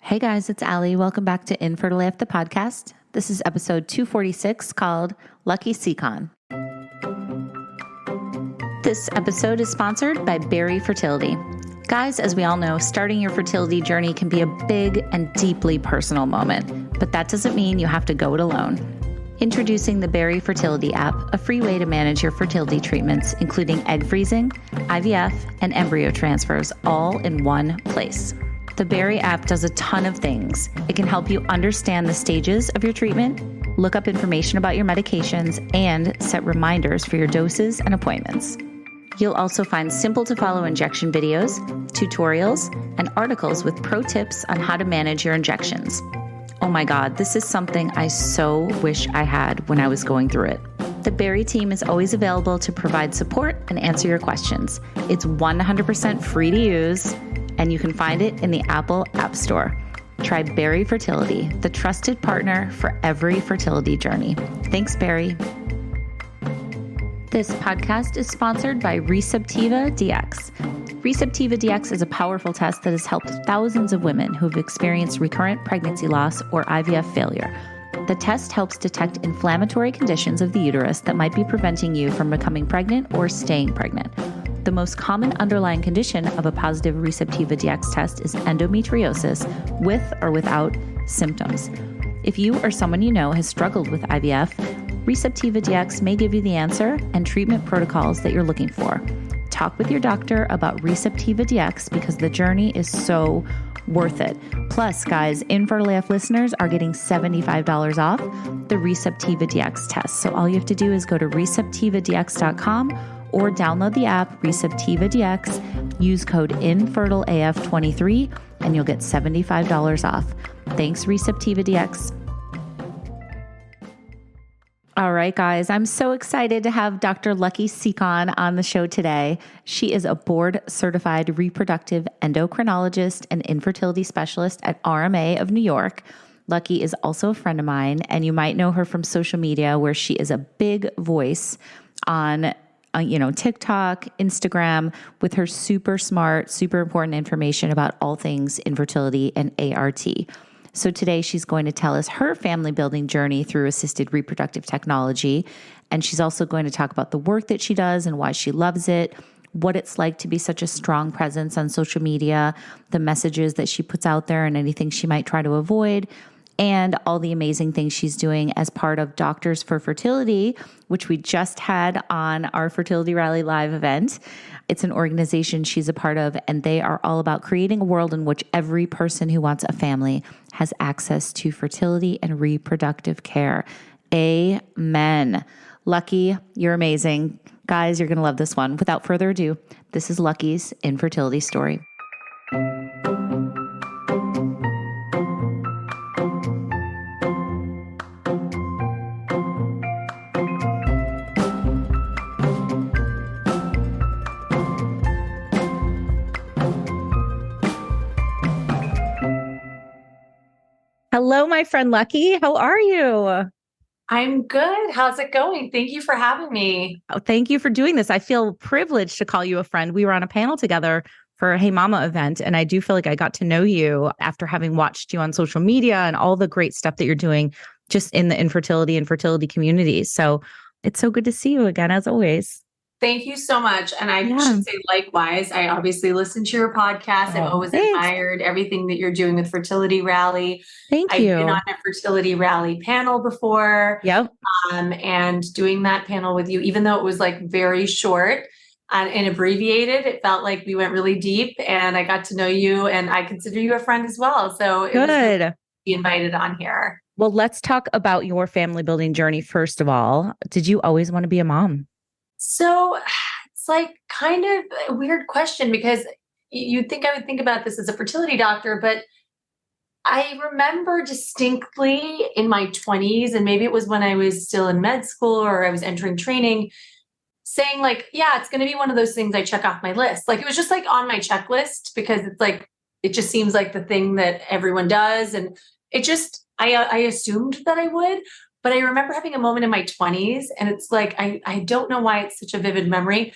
Hey guys, it's Allie. Welcome back to Infertile, the podcast. This is episode 246 called Lucky Sekhon. This episode is sponsored by Berry Fertility. Guys, as we all know, starting your fertility journey can be a big and deeply personal moment, but that doesn't mean you have to go it alone. Introducing the Berry Fertility app, a free way to manage your fertility treatments, including egg freezing, IVF, and embryo transfers, all in one place. The Berry app does a ton of things. It can help you understand the stages of your treatment, look up information about your medications, and set reminders for your doses and appointments. You'll also find simple to follow injection videos, tutorials, and articles with pro tips on how to manage your injections. Oh my God, this is something I so wish I had when I was going through it. The Berry team is always available to provide support and answer your questions. It's 100% free to use, and you can find it in the Apple App Store. Try Berry Fertility, the trusted partner for every fertility journey. Thanks, Berry. This podcast is sponsored by RECEPTIVA-DX. RECEPTIVA-DX is a powerful test that has helped thousands of women who have experienced recurrent pregnancy loss or IVF failure. The test helps detect inflammatory conditions of the uterus that might be preventing you from becoming pregnant or staying pregnant. The most common underlying condition of a positive RECEPTIVA-DX test is endometriosis with or without symptoms. If you or someone you know has struggled with IVF, RECEPTIVA-DX may give you the answer and treatment protocols that you're looking for. Talk with your doctor about RECEPTIVA-DX because the journey is so worth it. Plus, guys, Infertile AF listeners are getting $75 off the RECEPTIVA-DX test. So all you have to do is go to RECEPTIVADX.com or download the app RECEPTIVA-DX, use code INFERTILEAF23, and you'll get $75 off. Thanks, RECEPTIVA-DX. All right, guys, I'm so excited to have Dr. Lucky Sekhon on the show today. She is a board-certified reproductive endocrinologist and infertility specialist at RMA of New York. Lucky is also a friend of mine, and you might know her from social media where she is a big voice on TikTok, Instagram, with her super smart, super important information about all things infertility and ART. So today she's going to tell us her family building journey through assisted reproductive technology. And she's also going to talk about the work that she does and why she loves it, what it's like to be such a strong presence on social media, the messages that she puts out there and anything she might try to avoid, and all the amazing things she's doing as part of Doctors for Fertility, which we just had on our Fertility Rally Live event. It's an organization she's a part of, and they are all about creating a world in which every person who wants a family has access to fertility and reproductive care. Amen. Lucky, you're amazing. Guys, you're going to love this one. Without further ado, this is Lucky's infertility story. Hello, my friend Lucky. How are you? I'm good. How's it going? Thank you for having me. Oh, thank you for doing this. I feel privileged to call you a friend. We were on a panel together for a Hey Mama event, and I do feel like I got to know you after having watched you on social media and all the great stuff that you're doing just in the infertility and fertility communities. So it's so good to see you again, as always. Thank you so much. And I should say likewise, I obviously listen to your podcast. I've always admired everything that you're doing with Fertility Rally. Thank you. I've been on a Fertility Rally panel before. Yep. And doing that panel with you, even though it was like very short and abbreviated, it felt like we went really deep and I got to know you and I consider you a friend as well. So it was good to be invited on here. Well, let's talk about your family building journey. First of all, did you always want to be a mom? So it's like kind of a weird question because you'd think I would think about this as a fertility doctor, but I remember distinctly in my 20s, and maybe it was when I was still in med school or I was entering training, saying like, yeah, it's going to be one of those things I check off my list. Like it was just like on my checklist because it's like, it just seems like the thing that everyone does. And it just, I assumed that I would. But I remember having a moment in my 20s, and it's like, I don't know why it's such a vivid memory,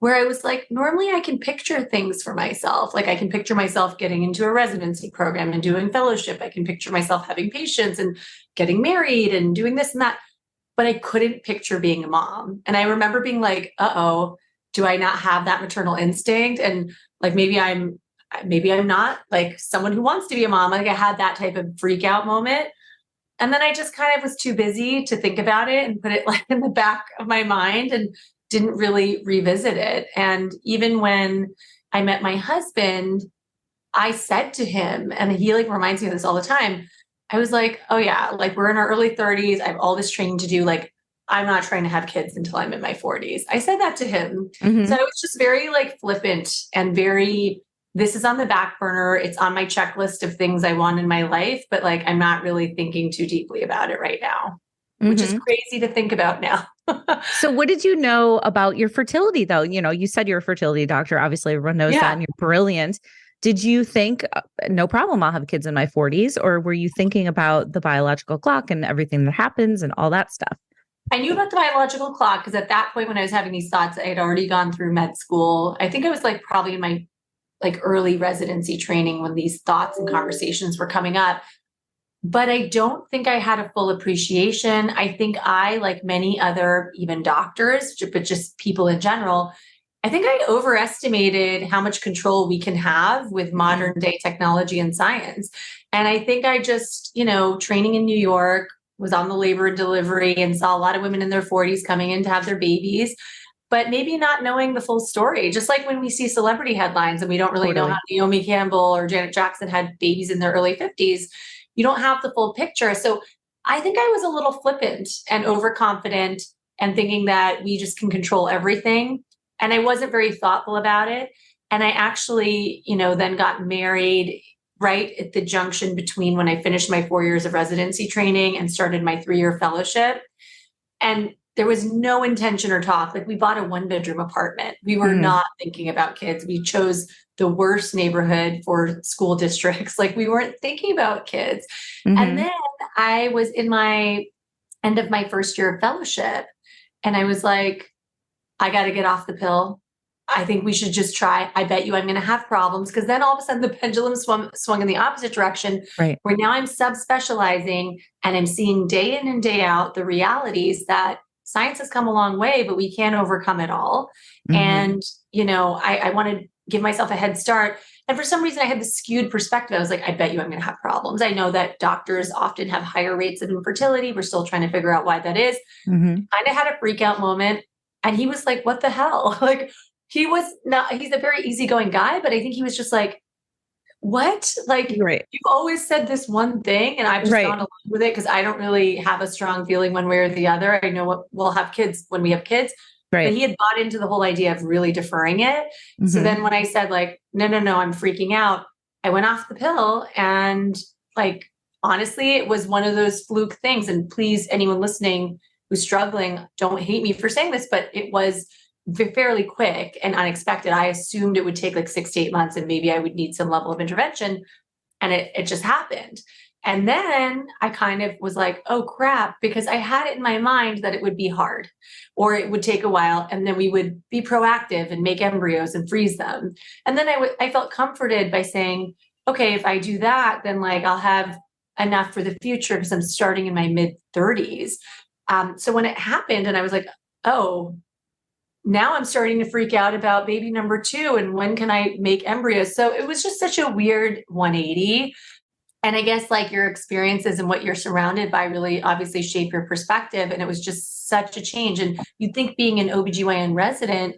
where I was like, normally I can picture things for myself. Like I can picture myself getting into a residency program and doing fellowship. I can picture myself having patients and getting married and doing this and that. But I couldn't picture being a mom. And I remember being like, uh-oh, do I not have that maternal instinct? And like, maybe I'm not like someone who wants to be a mom. Like I had that type of freak out moment. And then I just kind of was too busy to think about it and put it like in the back of my mind and didn't really revisit it. And even when I met my husband, I said to him, and he like reminds me of this all the time. I was like, oh yeah, like we're in our early 30s. I have all this training to do. Like, I'm not trying to have kids until I'm in my 40s. I said that to him. Mhm. So I was just very like flippant and very, this is on the back burner. It's on my checklist of things I want in my life, but like, I'm not really thinking too deeply about it right now, which is crazy to think about now. So what did you know about your fertility though? You know, you said you're a fertility doctor. Obviously everyone knows that and you're brilliant. Did you think, no problem, I'll have kids in my 40s? Or were you thinking about the biological clock and everything that happens and all that stuff? I knew about the biological clock because at that point when I was having these thoughts, I had already gone through med school. I think I was like probably in my like early residency training when these thoughts and conversations were coming up. But I don't think I had a full appreciation. I think I, like many other even doctors, but just people in general, I think I overestimated how much control we can have with modern day technology and science. And I think I just, training in New York, was on the labor and delivery and saw a lot of women in their 40s coming in to have their babies, but maybe not knowing the full story. Just like when we see celebrity headlines and we don't really know how Naomi Campbell or Janet Jackson had babies in their early 50s, you don't have the full picture. So I think I was a little flippant and overconfident and thinking that we just can control everything. And I wasn't very thoughtful about it. And I actually, then got married right at the junction between when I finished my 4 years of residency training and started my 3-year fellowship. And there was no intention or talk. Like we bought a 1-bedroom apartment. We were not thinking about kids. We chose the worst neighborhood for school districts. Like we weren't thinking about kids. And then I was in my end of my first year of fellowship. And I was like, I got to get off the pill. I think we should just try. I bet you I'm going to have problems. Because then all of a sudden the pendulum swung in the opposite direction, where now I'm subspecializing and I'm seeing day in and day out the realities that science has come a long way, but we can't overcome it all. And, I want to give myself a head start. And for some reason I had this skewed perspective. I was like, I bet you I'm going to have problems. I know that doctors often have higher rates of infertility. We're still trying to figure out why that is. Kind of had a freak out moment. And he was like, what the hell? Like, he's a very easygoing guy, but I think he was just like, what? Like, you've always said this one thing and I've just gone along with it because I don't really have a strong feeling one way or the other. I know what we'll have kids when we have kids. But he had bought into the whole idea of really deferring it. So then when I said like, no, I'm freaking out, I went off the pill. And like, honestly, it was one of those fluke things. And please, anyone listening who's struggling, don't hate me for saying this, but it was fairly quick and unexpected. I assumed it would take like 6 to 8 months and maybe I would need some level of intervention. And it just happened. And then I kind of was like, oh crap, because I had it in my mind that it would be hard or it would take a while. And then we would be proactive and make embryos and freeze them. And then I felt comforted by saying, okay, if I do that, then like I'll have enough for the future because I'm starting in my mid 30s. So when it happened and I was like, oh, now I'm starting to freak out about baby number 2 and when can I make embryos? So it was just such a weird 180. And I guess like your experiences and what you're surrounded by really obviously shape your perspective. And it was just such a change. And you'd think being an OBGYN resident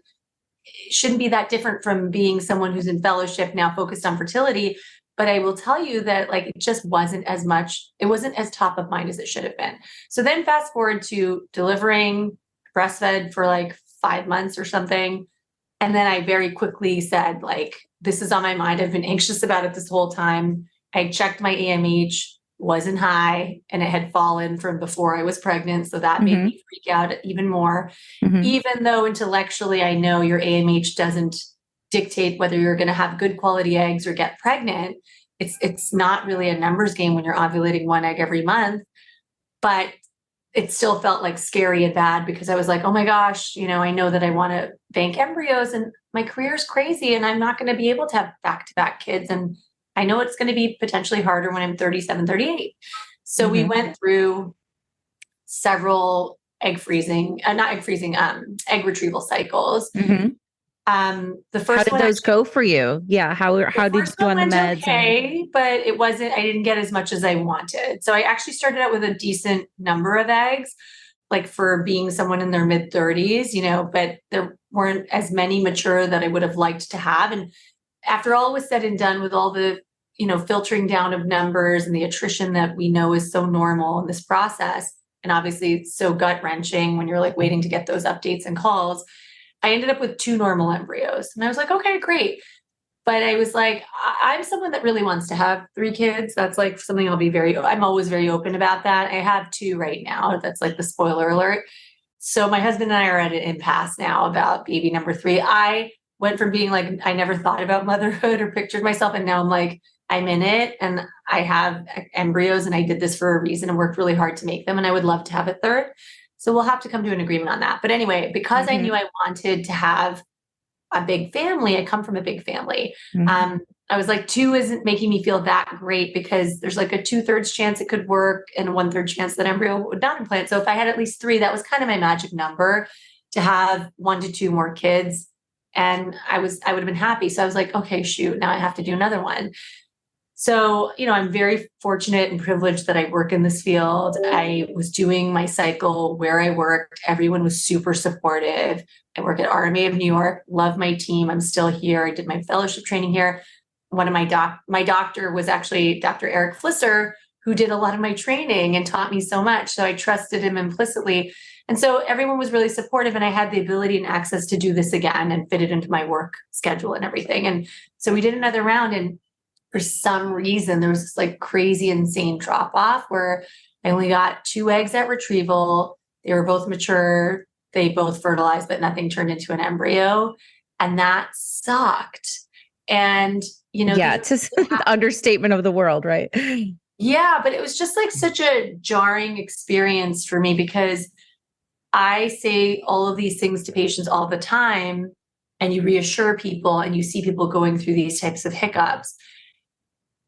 shouldn't be that different from being someone who's in fellowship now focused on fertility. But I will tell you that like it just wasn't as top of mind as it should have been. So then fast forward to delivering, breastfed for like 5 months or something. And then I very quickly said, like, this is on my mind. I've been anxious about it this whole time. I checked my AMH, wasn't high, and it had fallen from before I was pregnant. So that made me freak out even more. Even though intellectually I know your AMH doesn't dictate whether you're going to have good quality eggs or get pregnant. It's not really a numbers game when you're ovulating 1 egg every month. But it still felt like scary and bad because I was like, oh my gosh, I know that I want to bank embryos and my career is crazy and I'm not going to be able to have back-to-back kids. And I know it's going to be potentially harder when I'm 37, 38. So we went through several egg retrieval cycles. The first How did one those go for you? Yeah. How did you do on the meds? Okay, but I didn't get as much as I wanted. So I actually started out with a decent number of eggs, like for being someone in their mid 30s, but there weren't as many mature that I would have liked to have. And after all was said and done with all the, filtering down of numbers and the attrition that we know is so normal in this process, and obviously it's so gut wrenching when you're like waiting to get those updates and calls, I ended up with 2 normal embryos. And I was like, okay, great. But I was like, I'm someone that really wants to have 3 kids. That's like something I'm always very open about that. I have 2 right now. That's like the spoiler alert. So my husband and I are at an impasse now about baby number 3. I went from being like, I never thought about motherhood or pictured myself. And now I'm like, I'm in it and I have embryos and I did this for a reason and worked really hard to make them. And I would love to have a 3rd. So we'll have to come to an agreement on that. But anyway, because I knew I wanted to have a big family, I come from a big family. I was like, 2 isn't making me feel that great because there's like a 2/3 chance it could work and a 1/3 chance that embryo would not implant. So if I had at least 3, that was kind of my magic number to have 1 to 2 more kids. And I would have been happy. So I was like, okay, shoot, now I have to do another one. So, I'm very fortunate and privileged that I work in this field. I was doing my cycle where I worked. Everyone was super supportive. I work at RMA of New York, love my team. I'm still here. I did my fellowship training here. One of my doctor was actually Dr. Eric Flisser, who did a lot of my training and taught me so much. So I trusted him implicitly. And so everyone was really supportive and I had the ability and access to do this again and fit it into my work schedule and everything. And so we did another round, and for some reason, there was this like crazy, insane drop off where I only got 2 eggs at retrieval. They were both mature. They both fertilized, but nothing turned into an embryo. And that sucked. And, it's just an understatement of the world, right? Yeah, but it was just like such a jarring experience for me because I say all of these things to patients all the time, and you reassure people and you see people going through these types of hiccups.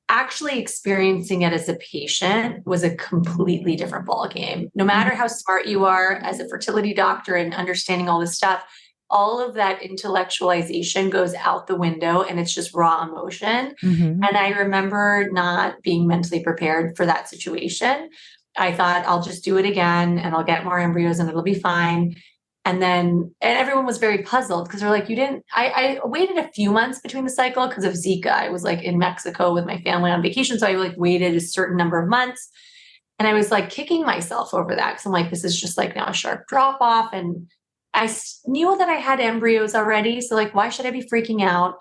Actually experiencing it as a patient was a completely different ballgame. No matter how smart you are as a fertility doctor and understanding all this stuff, all of that intellectualization goes out the window and it's just raw emotion. And I remember not being mentally prepared for that situation. I thought I'll just do it again and I'll get more embryos and it'll be fine. And everyone was very puzzled because they're like, I waited a few months between the cycle because of Zika. I was like in Mexico with my family on vacation. So I like waited a certain number of months and I was like kicking myself over that. Cause I'm like, this is just like now a sharp drop off. And I knew that I had embryos already. So like, why should I be freaking out?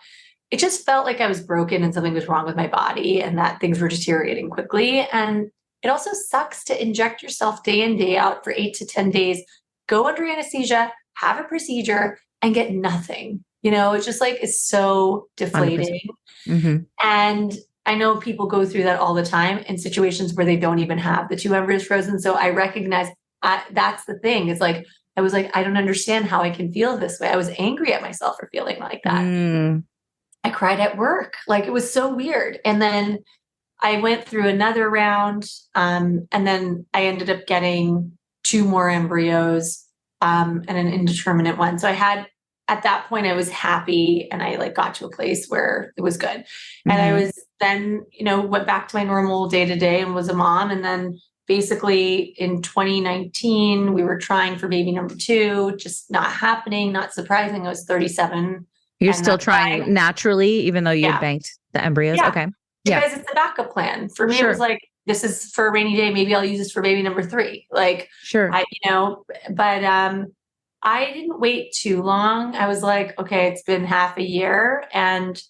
It just felt like I was broken and something was wrong with my body and that things were deteriorating quickly. And it also sucks to inject yourself day in, day out for 8 to 10 days, go under anesthesia, have a procedure, and get nothing. It's just like, it's so deflating. And I know people go through that all the time in situations where they don't even have the 2 embryos frozen. So I recognize that's the thing. It's like, I was like, I don't understand how I can feel this way. I was angry at myself for feeling like that. I cried at work. Like it was so weird. And then I went through another round. And then I ended up getting 2 more embryos, and an indeterminate one. So at that point I was happy and I like got to a place where it was good. And I was then, went back to my normal day to day and was a mom. And then basically in 2019, we were trying for baby number 2, just not happening, not surprising. I was 37. You're still trying naturally, even though you had banked the embryos. Yeah. Okay. Because it's a backup plan. For me, It was like, this is for a rainy day. Maybe I'll use this for baby number 3. Like, but I didn't wait too long. I was like, okay, it's been half a year and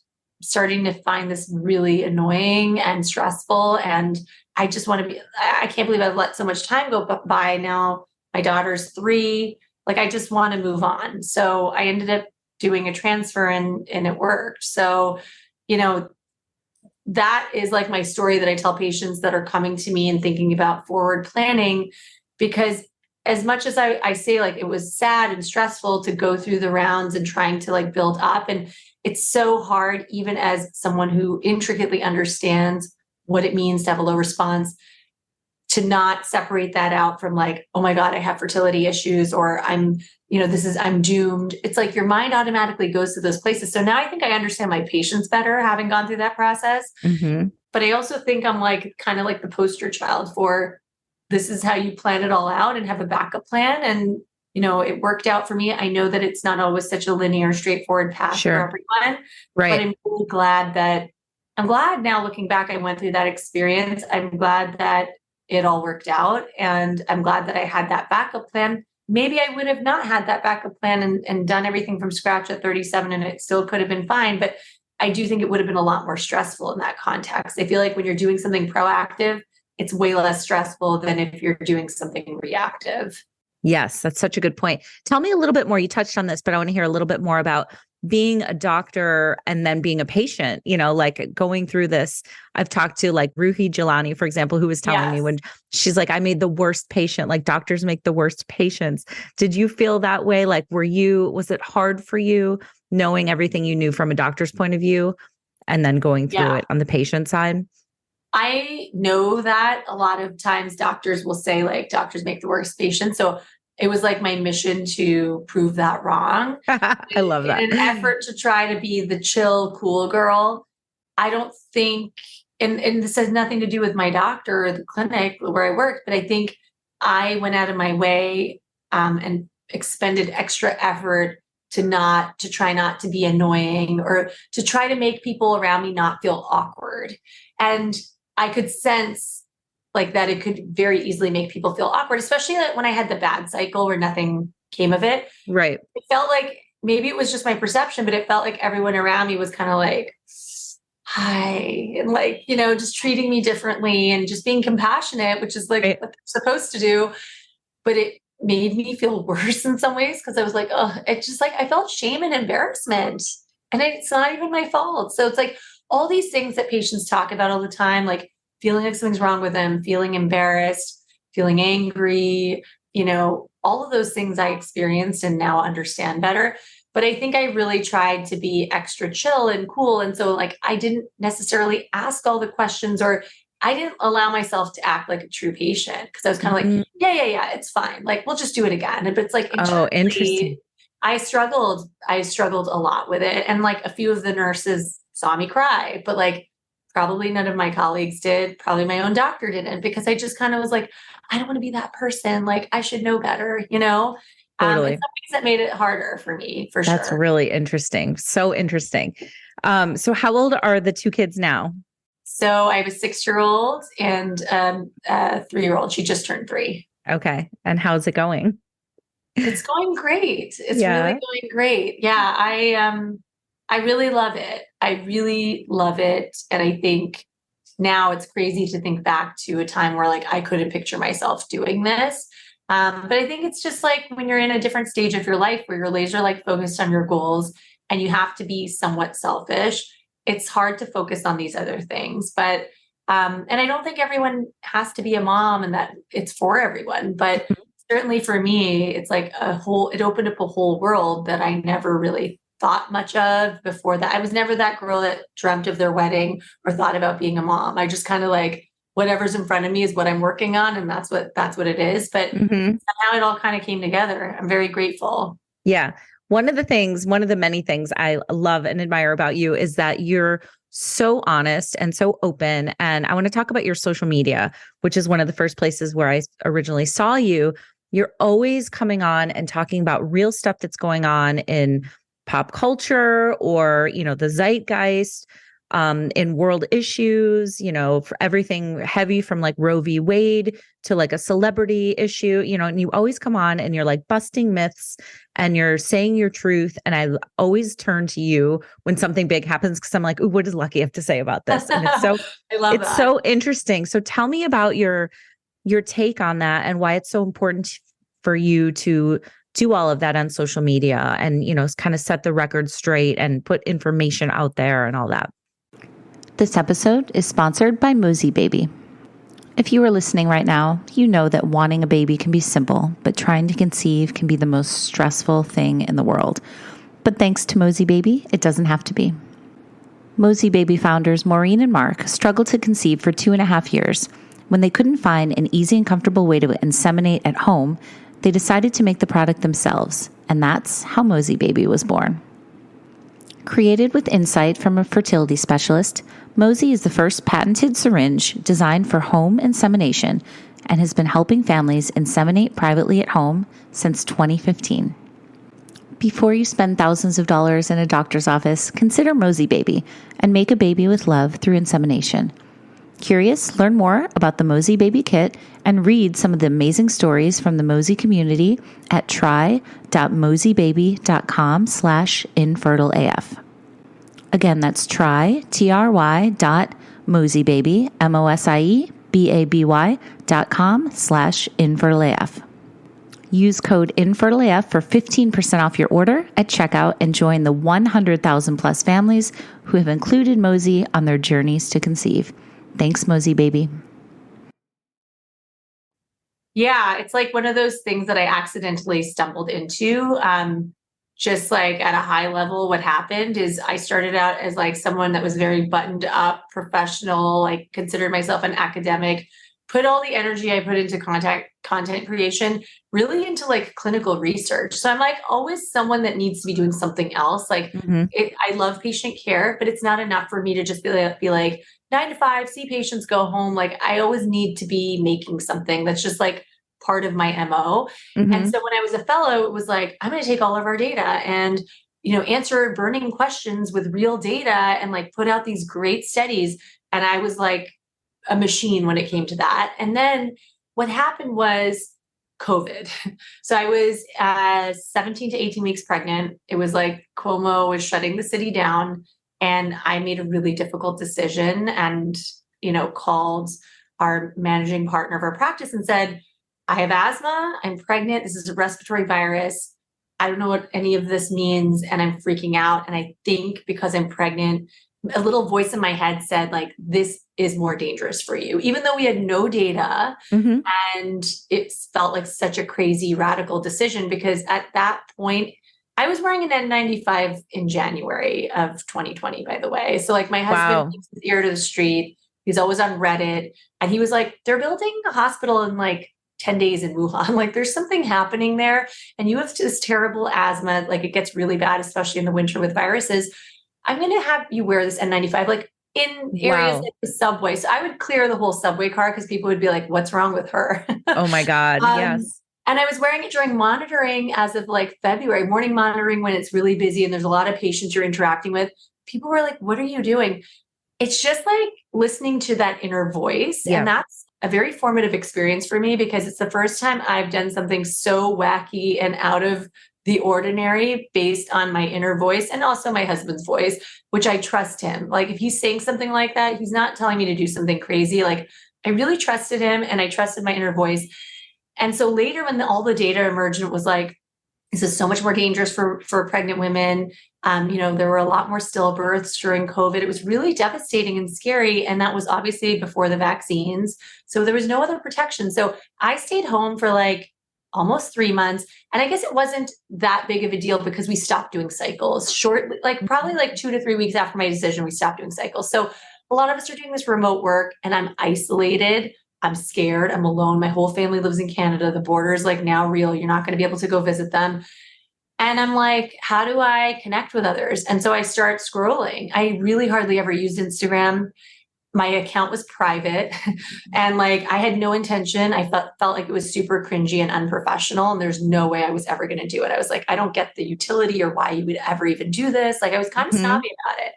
starting to find this really annoying and stressful. And I just want to I can't believe I've let so much time go by now. My daughter's 3. Like, I just want to move on. So I ended up doing a transfer and it worked. So, that is like my story that I tell patients that are coming to me and thinking about forward planning. because as much as I say like it was sad and stressful to go through the rounds and trying to like build up, and it's so hard, even as someone who intricately understands what it means to have a low response, to not separate that out from like, oh my God, I have fertility issues, or I'm doomed. It's like your mind automatically goes to those places. So now I think I understand my patients better having gone through that process. Mm-hmm. But I also think I'm like kind of like the poster child for this is how you plan it all out and have a backup plan. And, it worked out for me. I know that it's not always such a linear, straightforward path for everyone. Right. But I'm really glad now looking back, I went through that experience. I'm glad that it all worked out. And I'm glad that I had that backup plan. Maybe I would have not had that backup plan and done everything from scratch at 37 and it still could have been fine. But I do think it would have been a lot more stressful in that context. I feel like when you're doing something proactive, it's way less stressful than if you're doing something reactive. Yes, that's such a good point. Tell me a little bit more. You touched on this, but I want to hear a little bit more about being a doctor and then being a patient, like going through this. I've talked to like Ruhi Jalani, for example, who was telling me when she's like, I made the worst patient, like doctors make the worst patients. Did you feel that way? Like, was it hard for you knowing everything you knew from a doctor's point of view and then going through it on the patient side? I know that a lot of times doctors will say like doctors make the worst patients. So it was like my mission to prove that wrong. I love that. In an effort to try to be the chill, cool girl. I don't think, and this has nothing to do with my doctor or the clinic where I worked, but I think I went out of my way and expended extra effort to try not to be annoying or to try to make people around me not feel awkward. And I could sense like that it could very easily make people feel awkward, especially when I had the bad cycle where nothing came of it. Right. It felt like maybe it was just my perception, but it felt like everyone around me was kind of like, hi, and like, just treating me differently and just being compassionate, which is like what they're supposed to do. But it made me feel worse in some ways because I was like, oh, it's just like I felt shame and embarrassment. And it's not even my fault. So it's like all these things that patients talk about all the time, like feeling like something's wrong with them, feeling embarrassed, feeling angry, all of those things I experienced and now understand better. But I think I really tried to be extra chill and cool. And so like, I didn't necessarily ask all the questions or I didn't allow myself to act like a true patient because I was kind of like, yeah, it's fine. Like, we'll just do it again. But it's like, interesting. I struggled a lot with it. And like a few of the nurses saw me cry, but like, probably none of my colleagues did. Probably my own doctor didn't because I just kind of was like, I don't want to be that person. Like I should know better, Totally. Some things that made it harder for me, for sure. That's really interesting. So interesting. So how old are the two kids now? So I have a 6-year-old and a 3-year-old. She just turned 3. Okay. And how's it going? It's going great. It's really going great. Yeah. I really love it. I really love it. And I think now it's crazy to think back to a time where like I couldn't picture myself doing this. But I think it's just like when you're in a different stage of your life where you're laser like focused on your goals and you have to be somewhat selfish, it's hard to focus on these other things. But and I don't think everyone has to be a mom and that it's for everyone. But certainly for me, it's like it opened up a whole world that I never really thought much of before that. I was never that girl that dreamt of their wedding or thought about being a mom. I just kind of like whatever's in front of me is what I'm working on. And that's what it is. But somehow it all kind of came together. I'm very grateful. Yeah. One of the many things I love and admire about you is that you're so honest and so open. And I want to talk about your social media, which is one of the first places where I originally saw you. You're always coming on and talking about real stuff that's going on in pop culture or, the zeitgeist, in world issues, for everything heavy from like Roe v. Wade to like a celebrity issue, and you always come on and you're like busting myths and you're saying your truth. And I always turn to you when something big happens because I'm like, ooh, what does Lucky have to say about this? And it's so, so interesting. So tell me about your take on that and why it's so important for you to do all of that on social media and, kind of set the record straight and put information out there and all that. This episode is sponsored by Mosey Baby. If you are listening right now, you know that wanting a baby can be simple, but trying to conceive can be the most stressful thing in the world. But thanks to Mosey Baby, it doesn't have to be. Mosey Baby founders Maureen and Mark struggled to conceive for 2.5 years. When they couldn't find an easy and comfortable way to inseminate at home, they decided to make the product themselves, and that's how Mosey Baby was born. Created with insight from a fertility specialist, Mosey is the first patented syringe designed for home insemination and has been helping families inseminate privately at home since 2015. Before you spend thousands of dollars in a doctor's office, consider Mosey Baby and make a baby with love through insemination. Curious? Learn more about the Mosey Baby Kit and read some of the amazing stories from the Mosey community at try.moseybaby.com/infertileaf. Again, that's try.moseybaby, MOSIEBABY.com/infertileaf. Use code INFERTILEF for 15% off your order at checkout and join the 100,000 plus families who have included Mosey on their journeys to conceive. Thanks, Mosey Baby. Yeah, it's like one of those things that I accidentally stumbled into. Just like at a high level, what happened is I started out as like someone that was very buttoned up, professional, like considered myself an academic, put all the energy I put into content creation really into like clinical research. So I'm like always someone that needs to be doing something else. Like I love patient care, but it's not enough for me to just be like 9 to 5, see patients, go home. Like I always need to be making something that's just like part of my MO. And so when I was a fellow, it was like, I'm going to take all of our data and, answer burning questions with real data and like put out these great studies. And I was like a machine when it came to that. And then what happened was COVID. So I was 17 to 18 weeks pregnant. It was like Cuomo was shutting the city down. And I made a really difficult decision and, called our managing partner of our practice and said, I have asthma, I'm pregnant, this is a respiratory virus. I don't know what any of this means, and I'm freaking out. And I think because I'm pregnant, a little voice in my head said, like, this is more dangerous for you, even though we had no data. And it felt like such a crazy, radical decision because at that point, I was wearing an N95 in January of 2020, by the way. So like my husband keeps his ear to the street. He's always on Reddit. And he was like, they're building a hospital in like 10 days in Wuhan. Like there's something happening there. And you have this terrible asthma. Like it gets really bad, especially in the winter with viruses. I'm going to have you wear this N95, like in areas like the subway. So I would clear the whole subway car because people would be like, what's wrong with her? Oh my God. Yes. And I was wearing it during monitoring as of like February, morning monitoring when it's really busy and there's a lot of patients you're interacting with. People were like, what are you doing? It's just like listening to that inner voice. Yeah. And that's a very formative experience for me because it's the first time I've done something so wacky and out of the ordinary based on my inner voice and also my husband's voice, which I trust him. Like if he's saying something like that, he's not telling me to do something crazy. Like I really trusted him and I trusted my inner voice. And so later when all the data emerged, it was like, this is so much more dangerous for pregnant women. There were a lot more stillbirths during COVID. It was really devastating and scary. And that was obviously before the vaccines. So there was no other protection. So I stayed home for like almost 3 months. And I guess it wasn't that big of a deal because we stopped doing cycles shortly, like probably like 2 to 3 weeks after my decision, we stopped doing cycles. So a lot of us are doing this remote work and I'm isolated. I'm scared. I'm alone. My whole family lives in Canada. The border is like now real. You're not going to be able to go visit them. And I'm like, how do I connect with others? And so I start scrolling. I really hardly ever used Instagram. My account was private and like I had no intention. I felt like it was super cringy and unprofessional and there's no way I was ever going to do it. I was like, I don't get the utility or why you would ever even do this. Like I was kind of snobby about it.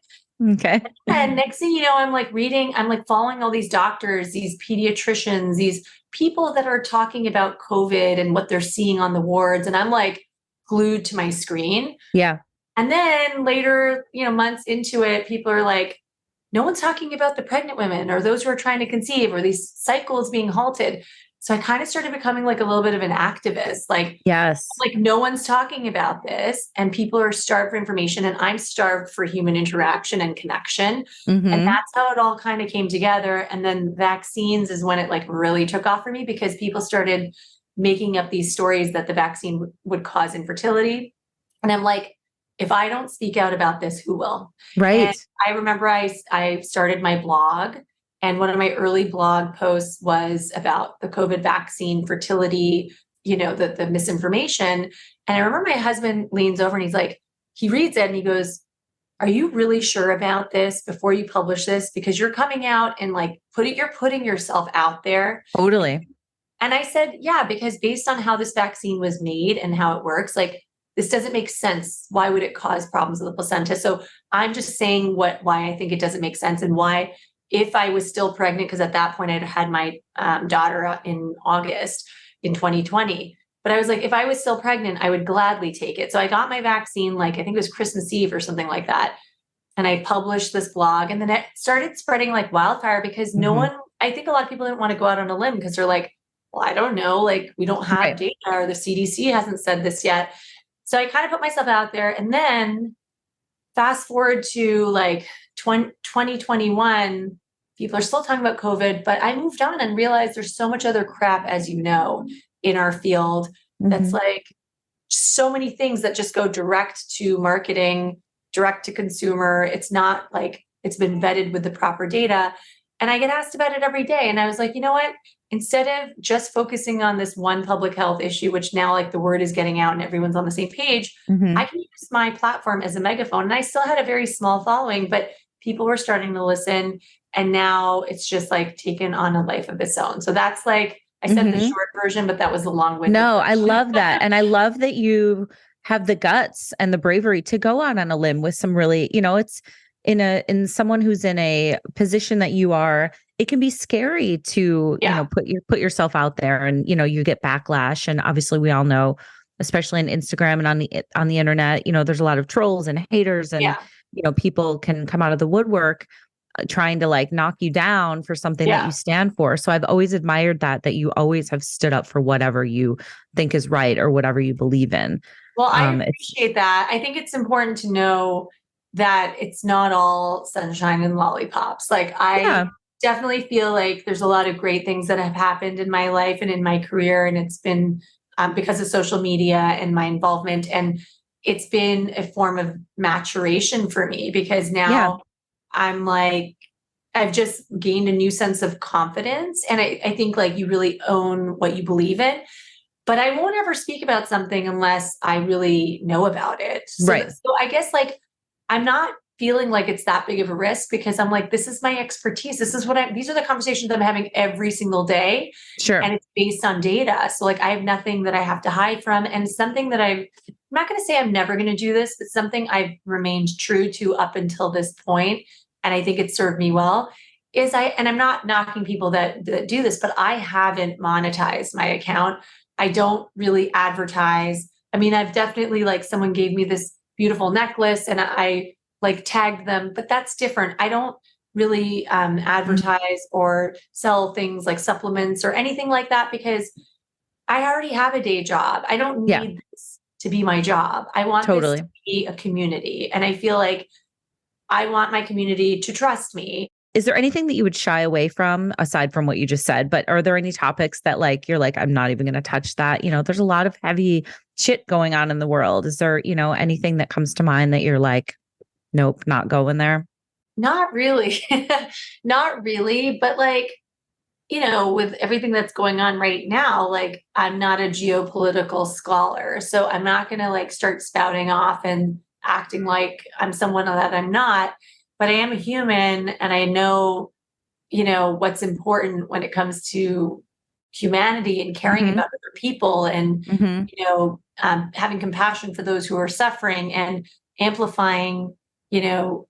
Okay. And next thing you know, I'm like reading, I'm like following all these doctors, these pediatricians, these people that are talking about COVID and what they're seeing on the wards. And I'm like glued to my screen. Yeah. And then later, months into it, people are like, no one's talking about the pregnant women or those who are trying to conceive or these cycles being halted. So I kind of started becoming like a little bit of an activist. Yes. Like no one's talking about this and people are starved for information and I'm starved for human interaction and connection. And Mm-hmm. that's how it all kind of came together. And then vaccines is when it like really took off for me because people started making up these stories that the vaccine would cause infertility. And I'm like, if I don't speak out about this, who will? And Right. I remember I started my blog, and one of my early blog posts was about the COVID vaccine, fertility, the misinformation. And I remember my husband leans over and he's like, he reads it and he goes, are you really sure about this before you publish this? Because you're coming out and like you're putting yourself out there. Totally. And I said, yeah, because based on how this vaccine was made and how it works, like this doesn't make sense. Why would it cause problems with the placenta? So I'm just saying why I think it doesn't make sense and why, if I was still pregnant, because at that point I'd had my daughter in August in 2020. But I was like, if I was still pregnant, I would gladly take it. So I got my vaccine, like I think it was Christmas Eve or something like that. And I published this blog and then it started spreading like wildfire because I think a lot of people didn't want to go out on a limb because they're like, well, I don't know, like we don't have data or the CDC hasn't said this yet. So I kind of put myself out there. And then fast forward to like 2021, people are still talking about COVID, but I moved on and realized there's so much other crap, as you know, in our field that's like so many things that just go direct to marketing, direct to consumer. It's not like it's been vetted with the proper data. And I get asked about it every day. And I was like, you know what? Instead of just focusing on this one public health issue, which now like the word is getting out and everyone's on the same page, I can use my platform as a megaphone. And I still had a very small following, but people were starting to listen. And now it's just like taken on a life of its own. So that's like, I said the short version, but that was the long-winded No, version. I love that. And I love that you have the guts and the bravery to go out on a limb with some really, it's in someone who's in a position that you are, it can be scary to, put yourself out there and, you get backlash. And obviously we all know, especially on Instagram and on the internet, there's a lot of trolls and haters and, people can come out of the woodwork trying to like knock you down for something that you stand for. So I've always admired that you always have stood up for whatever you think is right or whatever you believe in. Well, I appreciate that. I think it's important to know that it's not all sunshine and lollipops. Like I definitely feel like there's a lot of great things that have happened in my life and in my career. And it's been because of social media and my involvement. And it's been a form of maturation for me because now I'm like, I've just gained a new sense of confidence. And I think like you really own what you believe in. But I won't ever speak about something unless I really know about it. So I guess like I'm not feeling like it's that big of a risk because I'm like, this is my expertise. These are the conversations I'm having every single day. Sure. And it's based on data. So like I have nothing that I have to hide from. And something that I'm not going to say I'm never going to do this, but something I've remained true to up until this point, and I think it served me well, and I'm not knocking people that do this, but I haven't monetized my account. I don't really advertise. I mean, I've definitely like someone gave me this beautiful necklace and I like tagged them, but that's different. I don't really advertise or sell things like supplements or anything like that because I already have a day job. I don't need this to be my job. I want this to be a community. And I feel like I want my community to trust me. Is there anything that you would shy away from aside from what you just said? But are there any topics that like, you're like, I'm not even going to touch that? There's a lot of heavy shit going on in the world. Is there, anything that comes to mind that you're like, nope, not going there? Not really. Not really. But like, with everything that's going on right now, like I'm not a geopolitical scholar. So I'm not going to like start spouting off and acting like I'm someone that I'm not. But I am a human and I know, what's important when it comes to humanity and caring about other people and, having compassion for those who are suffering and amplifying,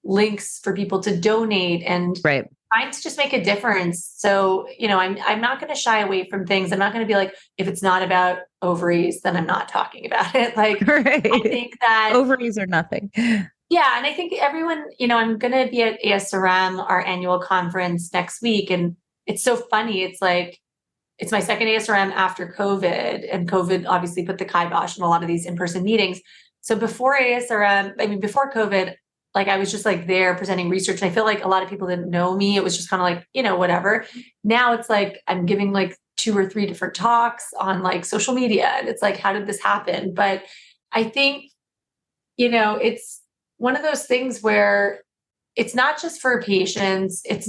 links for people to donate and trying to just make a difference. So, I'm not going to shy away from things. I'm not going to be like, if it's not about ovaries, then I'm not talking about it. Like, I think that ovaries are nothing. Yeah. And I think everyone, I'm going to be at ASRM, our annual conference next week. And it's so funny. It's like, it's my second ASRM after COVID, and COVID obviously put the kibosh on a lot of these in-person meetings. So before before COVID, like I was just like there presenting research. And I feel like a lot of people didn't know me. It was just kind of like, whatever. Now it's like I'm giving like 2 or 3 different talks on like social media. And it's like, how did this happen? But I think, it's one of those things where it's not just for patients. It's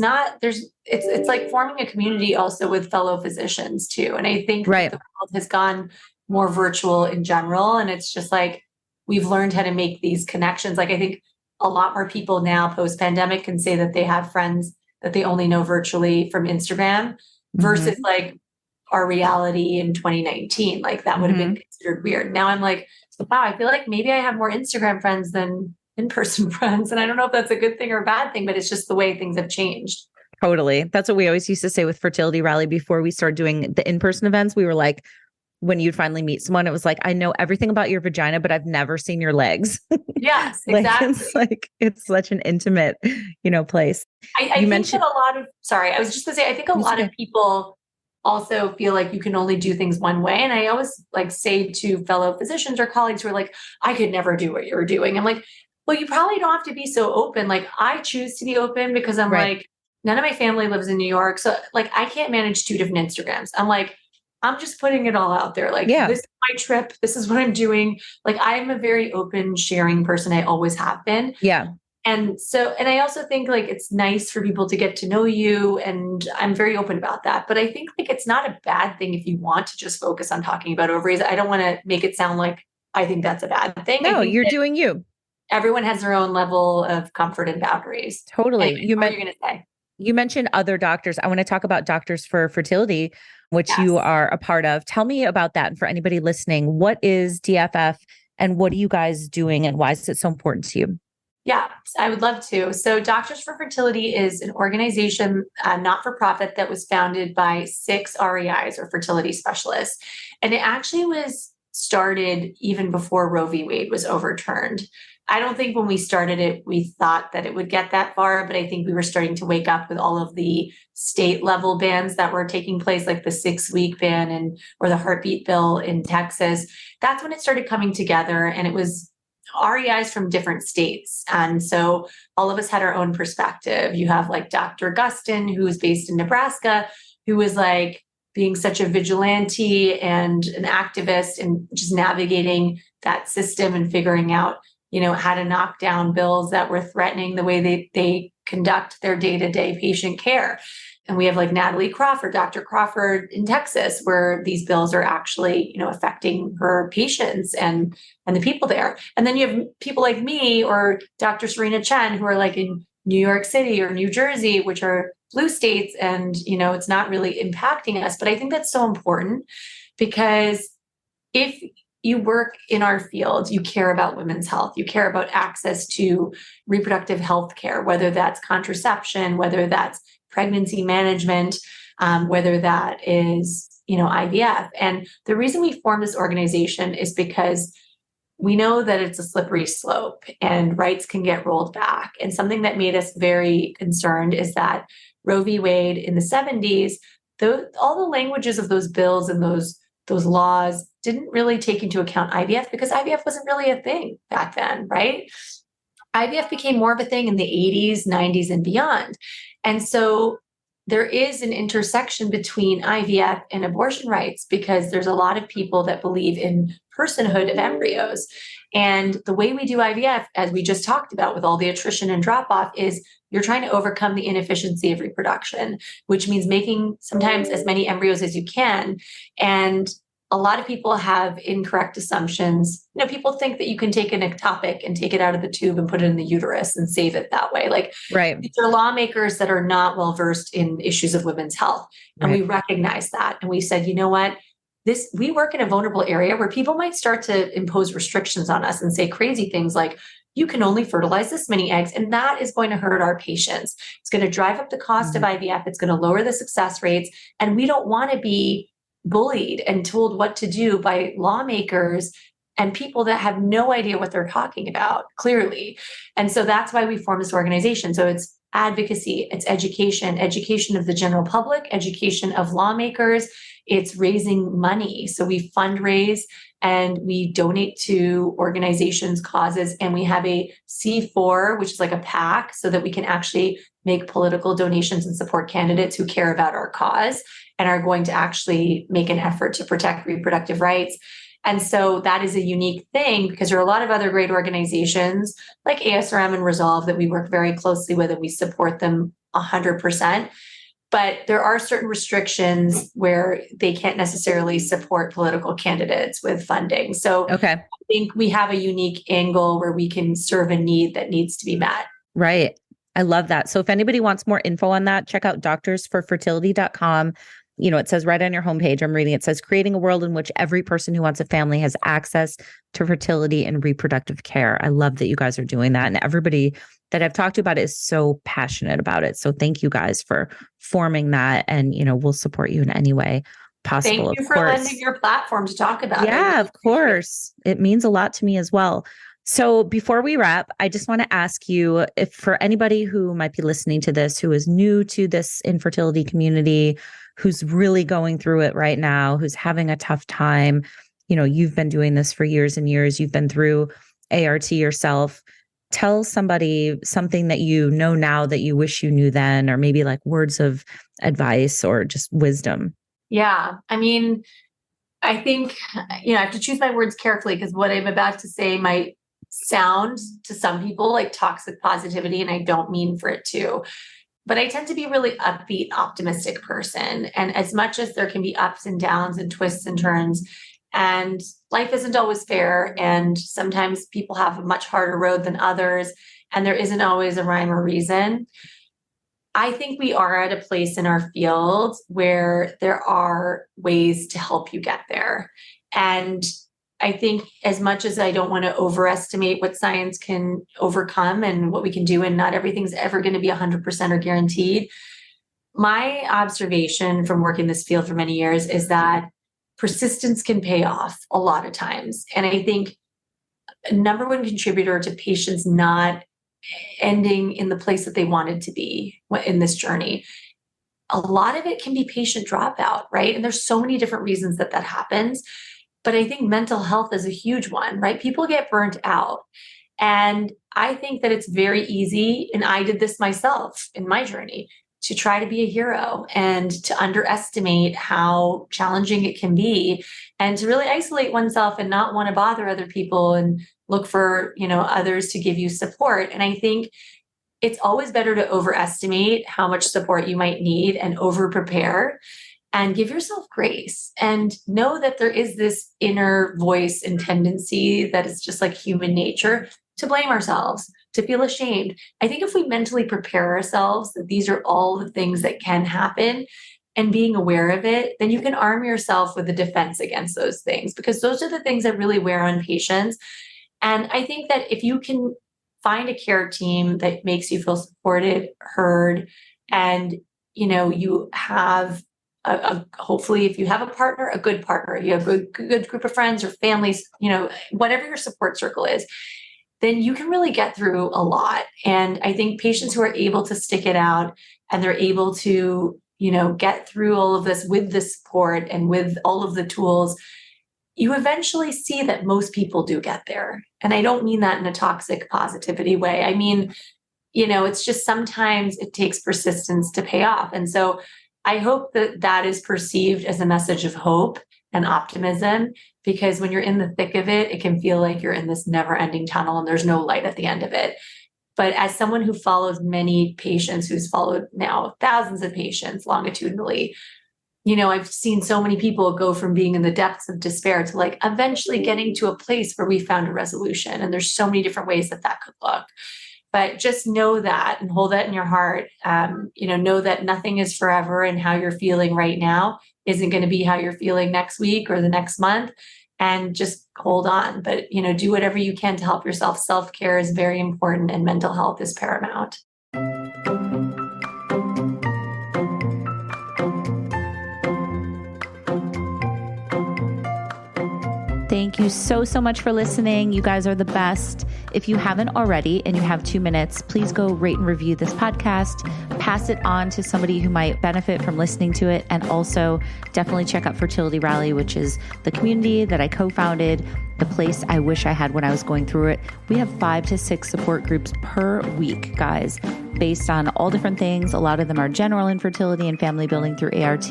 like forming a community also with fellow physicians too. And I think Right. the world has gone more virtual in general. And it's just like, we've learned how to make these connections. Like I think a lot more people now post-pandemic can say that they have friends that they only know virtually from Instagram versus like our reality in 2019. Like that would have been considered weird. Now I'm like, wow, I feel like maybe I have more Instagram friends than in-person friends. And I don't know if that's a good thing or a bad thing, but it's just the way things have changed. Totally. That's what we always used to say with Fertility Rally before we started doing the in-person events. We were like, when you'd finally meet someone, it was like, I know everything about your vagina, but I've never seen your legs. Yes, exactly. It's such an intimate, place. I think that I was just gonna say, I think a lot of people also feel like you can only do things one way. And I always like say to fellow physicians or colleagues who are like, I could never do what you're doing. I'm like, well, you probably don't have to be so open. Like I choose to be open because I'm like, none of my family lives in New York. So like, I can't manage 2 different Instagrams. I'm like, I'm just putting it all out there. Like, this is my trip. This is what I'm doing. Like, I'm a very open, sharing person. I always have been. Yeah. And I also think like it's nice for people to get to know you. And I'm very open about that. But I think like it's not a bad thing if you want to just focus on talking about ovaries. I don't want to make it sound like I think that's a bad thing. No, you're doing you. Everyone has their own level of comfort and boundaries. Totally. Anyway, what are you going to say? You mentioned other doctors. I want to talk about Doctors for Fertility, which you are a part of. Tell me about that. And for anybody listening, what is DFF and what are you guys doing and why is it so important to you? Yeah, I would love to. So Doctors for Fertility is an organization, not-for-profit, that was founded by 6 REIs or fertility specialists. And it actually was started even before Roe v. Wade was overturned. I don't think when we started it, we thought that it would get that far, but I think we were starting to wake up with all of the state level bans that were taking place, like the 6-week ban or the heartbeat bill in Texas. That's when it started coming together, and it was REIs from different states. And so all of us had our own perspective. You have like Dr. Gustin, who is based in Nebraska, who was like being such a vigilante and an activist and just navigating that system and figuring out, how to knock down bills that were threatening the way they conduct their day-to-day patient care. And we have like Natalie Crawford, Dr. Crawford in Texas, where these bills are actually, affecting her patients and the people there. And then you have people like me or Dr. Serena Chen, who are like in New York City or New Jersey, which are blue states. And, it's not really impacting us. But I think that's so important because if you work in our field, you care about women's health, you care about access to reproductive health care, whether that's contraception, whether that's pregnancy management, whether that is, IVF. And the reason we formed this organization is because we know that it's a slippery slope and rights can get rolled back. And something that made us very concerned is that Roe v. Wade in the 70s, all the languages of those bills and those laws didn't really take into account IVF because IVF wasn't really a thing back then, right? IVF became more of a thing in the 80s, 90s, and beyond. And so there is an intersection between IVF and abortion rights because there's a lot of people that believe in personhood of embryos. And the way we do IVF, as we just talked about with all the attrition and drop off, is you're trying to overcome the inefficiency of reproduction, which means making sometimes as many embryos as you can. And a lot of people have incorrect assumptions. People think that you can take an ectopic and take it out of the tube and put it in the uterus and save it that way. Like, these are lawmakers that are not well versed in issues of women's health. And we recognize that. And we said, you know what? We work in a vulnerable area where people might start to impose restrictions on us and say crazy things like, you can only fertilize this many eggs, and that is going to hurt our patients. It's going to drive up the cost of IVF. It's going to lower the success rates. And we don't want to be bullied and told what to do by lawmakers and people that have no idea what they're talking about, clearly. And so that's why we formed this organization. So it's advocacy, it's education of the general public, education of lawmakers. It's raising money. So we fundraise and we donate to organizations, causes, and we have a C4, which is like a PAC, so that we can actually make political donations and support candidates who care about our cause and are going to actually make an effort to protect reproductive rights. And so that is a unique thing because there are a lot of other great organizations like ASRM and Resolve that we work very closely with, and we support them 100%. But there are certain restrictions where they can't necessarily support political candidates with funding. So Okay. I think we have a unique angle where we can serve a need that needs to be met. Right. I love that. So if anybody wants more info on that, check out doctorsforfertility.com. It says right on your homepage, I'm reading, it says creating a world in which every person who wants a family has access to fertility and reproductive care. I love that you guys are doing that. And everybody that I've talked to about it is so passionate about it. So thank you guys for forming that. And, we'll support you in any way possible. Thank you for lending your platform to talk about it. Yeah, of course. It means a lot to me as well. So before we wrap, I just want to ask you, if for anybody who might be listening to this, who is new to this infertility community, who's really going through it right now, who's having a tough time, you've been doing this for years and years, you've been through ART yourself. Tell somebody something that you know now that you wish you knew then, or maybe like words of advice or just wisdom. Yeah. I mean, I think, I have to choose my words carefully because what I'm about to say might sound to some people like toxic positivity, and I don't mean for it to. But I tend to be a really upbeat, optimistic person. And as much as there can be ups and downs and twists and turns, and life isn't always fair, and sometimes people have a much harder road than others, and there isn't always a rhyme or reason. I think we are at a place in our field where there are ways to help you get there. And I think as much as I don't want to overestimate what science can overcome and what we can do, and not everything's ever going to be 100% or guaranteed, my observation from working this field for many years is that persistence can pay off a lot of times. And I think a number one contributor to patients not ending in the place that they wanted to be in this journey, a lot of it can be patient dropout, right? And there's so many different reasons that happens. But I think mental health is a huge one, right? People get burnt out. And I think that it's very easy, and I did this myself in my journey, to try to be a hero and to underestimate how challenging it can be, and to really isolate oneself and not want to bother other people and look for, others to give you support. And I think it's always better to overestimate how much support you might need and over prepare. And give yourself grace and know that there is this inner voice and tendency that is just like human nature to blame ourselves, to feel ashamed. I think if we mentally prepare ourselves that these are all the things that can happen, and being aware of it, then you can arm yourself with a defense against those things, because those are the things that really wear on patients. And I think that if you can find a care team that makes you feel supported, heard, and you have hopefully, if you have a partner, a good partner, you have a good group of friends or families, whatever your support circle is, then you can really get through a lot. And I think patients who are able to stick it out and they're able to, get through all of this with the support and with all of the tools, you eventually see that most people do get there. And I don't mean that in a toxic positivity way. I mean, it's just sometimes it takes persistence to pay off. And so I hope that is perceived as a message of hope and optimism, because when you're in the thick of it, it can feel like you're in this never-ending tunnel and there's no light at the end of it. But as someone who follows many patients, who's followed now thousands of patients longitudinally, I've seen so many people go from being in the depths of despair to like eventually getting to a place where we found a resolution. And there's so many different ways that could look. But just know that and hold that in your heart. Know that nothing is forever, and how you're feeling right now isn't going to be how you're feeling next week or the next month. And just hold on. But, do whatever you can to help yourself. Self-care is very important, and mental health is paramount. Thank you so much for listening. You guys are the best. If you haven't already and you have 2 minutes, please go rate and review this podcast. Pass it on to somebody who might benefit from listening to it. And also definitely check out Fertility Rally, which is the community that I co-founded, the place I wish I had when I was going through it. We have 5 to 6 support groups per week, guys, based on all different things. A lot of them are general infertility and family building through ART.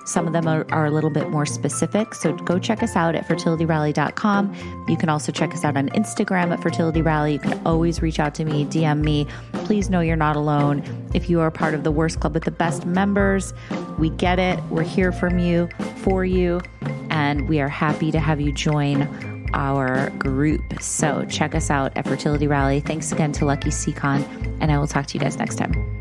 Some of them are a little bit more specific. So go check us out at fertilityrally.com. You can also check us out on Instagram at Fertility Rally. You can always reach out to me, DM me. Please know you're not alone. If you are part of the worst club with the best members, we get it. We're here for you, and we are happy to have you join our group. So check us out at Fertility Rally. Thanks again to Lucky Sekhon, and I will talk to you guys next time.